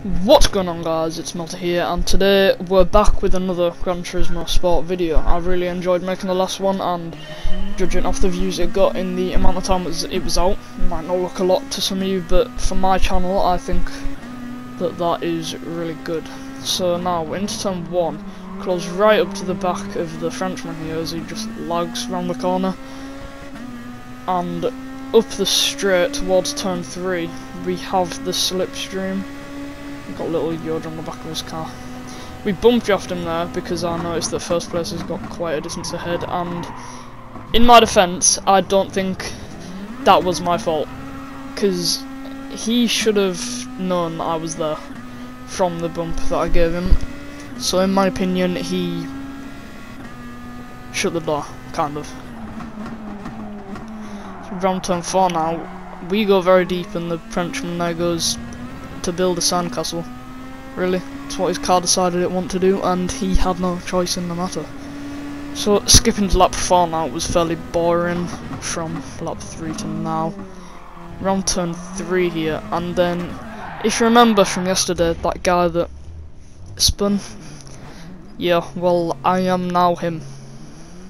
What's going on, guys? It's Malta here, and today we're back with another Gran Turismo Sport video. I really enjoyed making the last one, and judging off the views it got in the amount of time it was out, it might not look a lot to some of you, but for my channel I think that is really good. So now into turn 1, close right up to the back of the Frenchman here as he just lags round the corner, and up the straight towards turn 3 we have the slipstream. We've got a little Yoda on the back of his car. We bump drafted him there because I noticed that first place has got quite a distance ahead, and in my defence I don't think that was my fault, because he should have known I was there from the bump that I gave him. So in my opinion he shut the door, kind of. So round turn 4 now, we go very deep and the Frenchman there goes to build a sandcastle. Really, that's what his car decided it wanted to do, and he had no choice in the matter. So skipping to lap 4 now, it was fairly boring from lap 3 to now. Round turn 3 here, and then if you remember from yesterday, that guy that spun, yeah, well I am now him.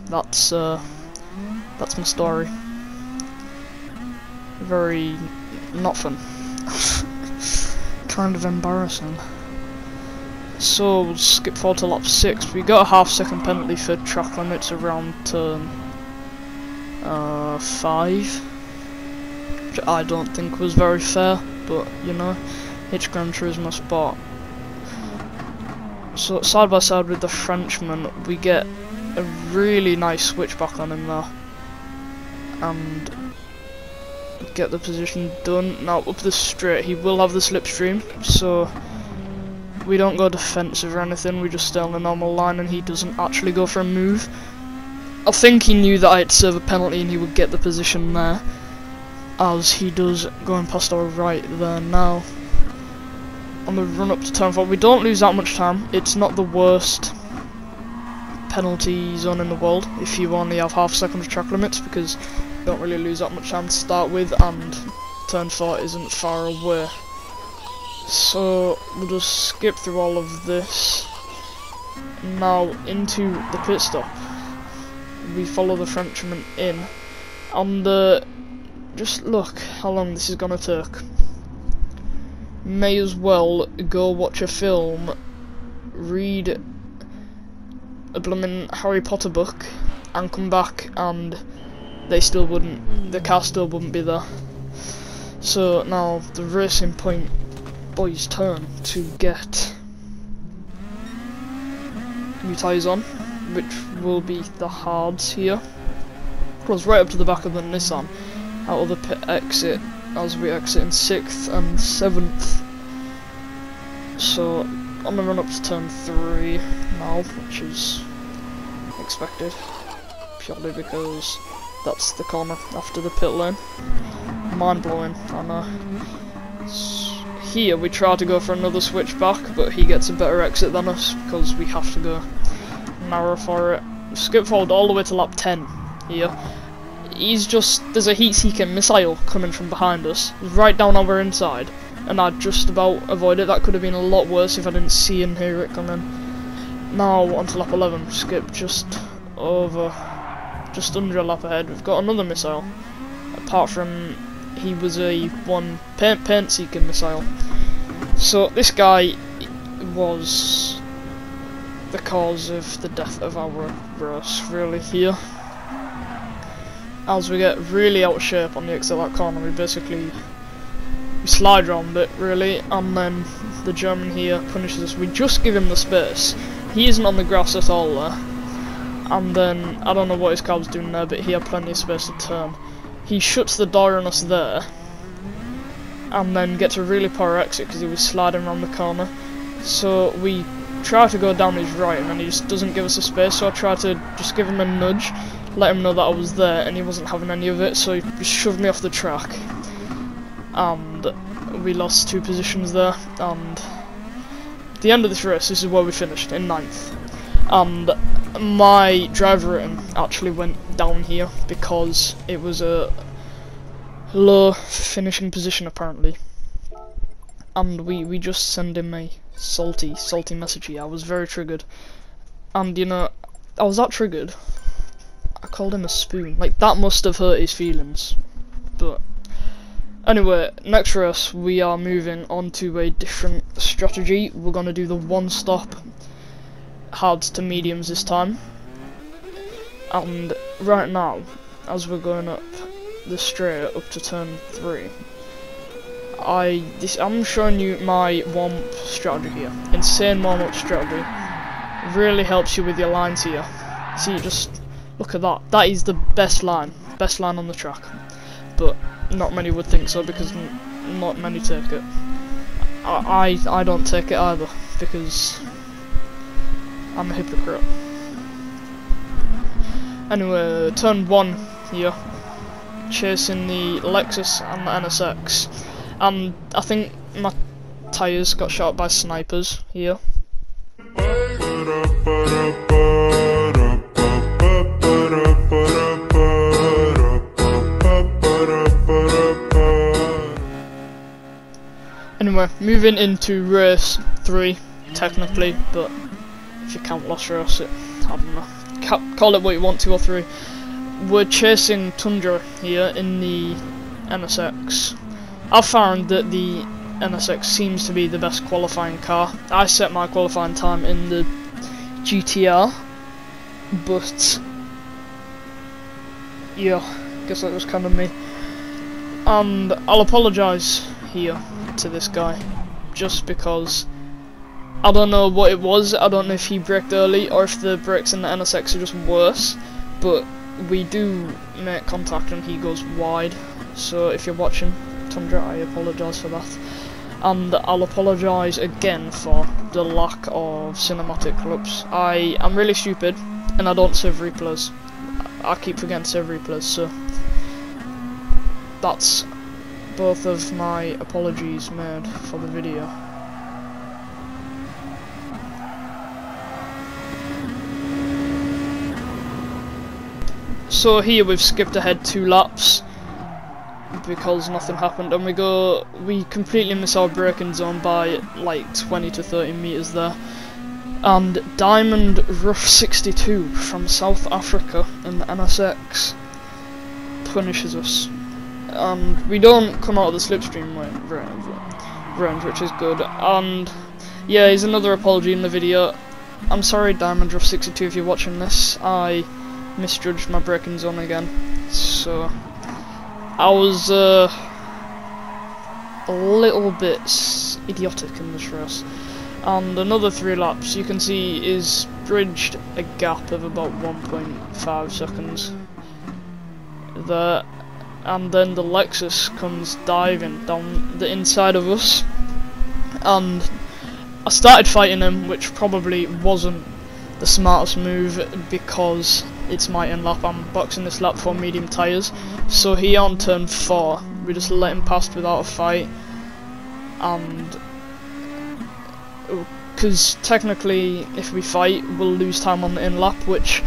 That's my story. Very not fun. Kind of embarrassing. So we'll skip forward to lap 6. We got a half-second penalty for track limits around turn 5, which I don't think was very fair, but you know, it's Gran Turismo Sport. So side by side with the Frenchman, we get a really nice switchback on him there, and get the position done. Now up the straight he will have the slipstream, so we don't go defensive or anything, we just stay on the normal line and he doesn't actually go for a move. I think he knew that I had to serve a penalty and he would get the position there, as he does going past our right there now. On the run up to turn 4 we don't lose that much time. It's not the worst penalty zone in the world if you only have half a second of track limits, because you don't really lose that much time to start with, and turn 4 isn't far away. So we'll just skip through all of this. Now into the pit stop. We follow the Frenchman in, and just look how long this is gonna take. May as well go watch a film, read a blooming Harry Potter book, and come back and the car still wouldn't be there. So now the Racing Point boys' turn to get new tyres on, which will be the hards here. Close right up to the back of the Nissan, out of the pit exit as we exit in 6th and 7th. So on the run up to turn 3 now, which is expected, purely because that's the corner after the pit lane. Mind blowing, I know. Here we try to go for another switchback, but he gets a better exit than us because we have to go narrow for it. Skip forward all the way to lap 10 here. There's a heat-seeking missile coming from behind us, right down our inside, and I just about avoided it. That could have been a lot worse if I didn't see and hear it coming. Now onto lap 11, skip just under a lap ahead. We've got another missile. Apart from he was a paint seeking missile. So this guy was the cause of the death of our race, really, here. As we get really out of shape on the exit of that corner, we slide around it, really, and then the German here punishes us. We just give him the space. He isn't on the grass at all there. And then, I don't know what his car was doing there, but he had plenty of space to turn. He shuts the door on us there, and then gets a really poor exit because he was sliding around the corner. So we try to go down his right, and then he just doesn't give us the space, so I try to just give him a nudge, let him know that I was there, and he wasn't having any of it, so he just shoved me off the track. And we lost 2 positions there, and at the end of this race, this is where we finished, in 9th. And my driver rating actually went down here because it was a low finishing position apparently. and we just send him a salty message here. I was very triggered, and you know, I was that triggered, I called him a spoon. Like, that must have hurt his feelings. But anyway, next race we are moving on to a different strategy. We're gonna do the one-stop hards to mediums this time. And right now, as we're going up the straight up to turn 3, I'm showing you my warm-up strategy here. Insane warm-up strategy. Really helps you with your lines here. See, just look at that. That is the best line on the track. But not many would think so, because not many take it. I don't take it either, because I'm a hypocrite. Anyway, turn 1 here, chasing the Lexus and the NSX, and I think my tyres got shot by snipers here. Anyway, moving into race 3, technically, but if you count lost race, I don't know. Call it what you want, 2 or 3. We're chasing Tundra here in the NSX. I've found that the NSX seems to be the best qualifying car. I set my qualifying time in the GTR, but yeah, guess that was kind of me. And I'll apologise here to this guy, just because I don't know what it was. I don't know if he braked early or if the brakes in the NSX are just worse, but we do make contact and he goes wide. So if you're watching, Tundra, I apologise for that. And I'll apologise again for the lack of cinematic clips. I am really stupid and I don't save replays. I keep forgetting to save replays, so that's both of my apologies made for the video. So here we've skipped ahead 2 laps because nothing happened, and we completely miss our braking zone by like 20 to 30 meters there. And Diamond Rough 62 from South Africa in the NSX punishes us, and we don't come out of the slipstream range, which is good. And yeah, here's another apology in the video. I'm sorry, Diamond Rough 62, if you're watching this. I misjudged my braking zone again, so I was a little bit idiotic in this race. And another 3 laps, you can see, is bridged a gap of about 1.5 seconds there, and then the Lexus comes diving down the inside of us, and I started fighting him, which probably wasn't the smartest move because it's my end lap. I'm boxing this lap for medium tyres, so he on turn 4, we just let him pass without a fight. And because technically if we fight we'll lose time on the in lap, which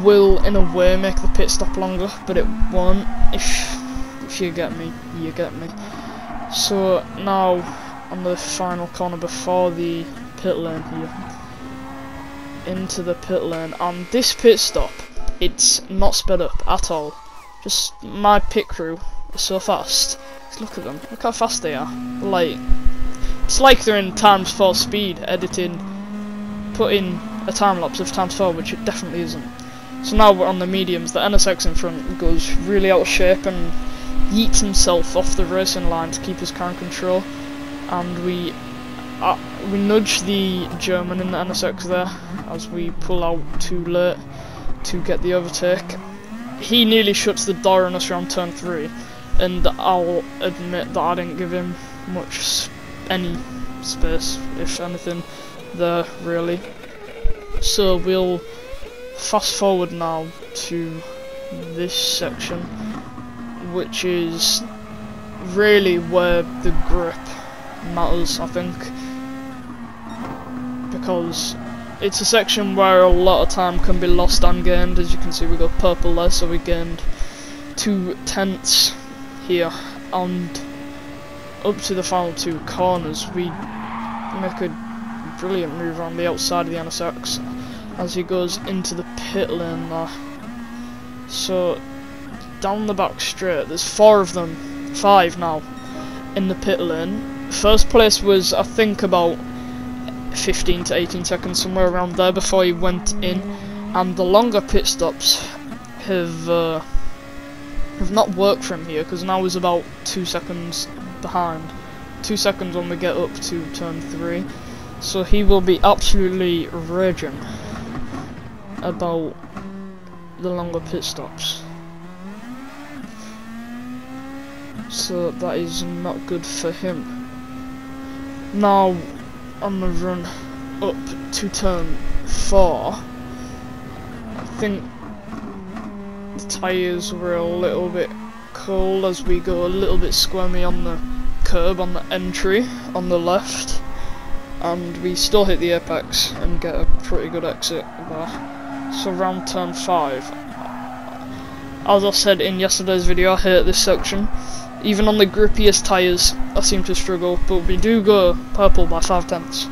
will in a way make the pit stop longer, but it won't. If you get me, you get me. So now on the final corner before the pit lane here, into the pit lane, and this pit stop, it's not sped up at all. Just my pit crew is so fast. Look at them, look how fast they are. Like, it's like they're in ×4 speed editing, putting a time lapse of ×4, which it definitely isn't. So now we're on the mediums. The NSX in front goes really out of shape and yeets himself off the racing line to keep his car in control, and we nudge the German in the NSX there as we pull out too late to get the overtake. He nearly shuts the door on us around turn 3, and I'll admit that I didn't give him any space, if anything, there really. So we'll fast forward now to this section, which is really where the grip matters, I think, because it's a section where a lot of time can be lost and gained. As you can see, we got purple there, so we gained 2 tenths here, and up to the final 2 corners, we make a brilliant move around the outside of the NSX as he goes into the pit lane there. So down the back straight, there's 4 of them, 5 now, in the pit lane. First place was, I think, about 15 to 18 seconds, somewhere around there, before he went in. And the longer pit stops have not worked for him here, because now he's about 2 seconds behind. 2 seconds when we get up to turn 3. So he will be absolutely raging about the longer pit stops. So that is not good for him. Now on the run up to turn 4, I think the tyres were a little bit cold as we go a little bit squirmy on the curb on the entry on the left, and we still hit the apex and get a pretty good exit there. So round turn 5, as I said in yesterday's video, I hate this section. Even on the grippiest tyres I seem to struggle, but we do go purple by 5/10,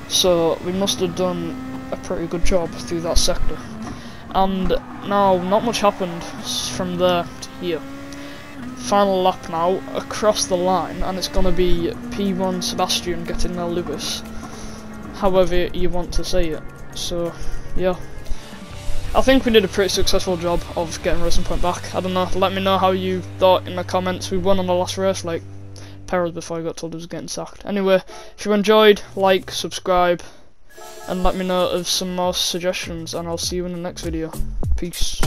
so we must have done a pretty good job through that sector. And now not much happened from there to here. Final lap now across the line, and it's going to be P1 Sebastian getting there Lewis, however you want to say it. So yeah, I think we did a pretty successful job of getting Racing Point back. I don't know, let me know how you thought in the comments. We won on the last race, like Perez, before I got told he was getting sacked. Anyway, if you enjoyed, like, subscribe, and let me know of some more suggestions, and I'll see you in the next video. Peace.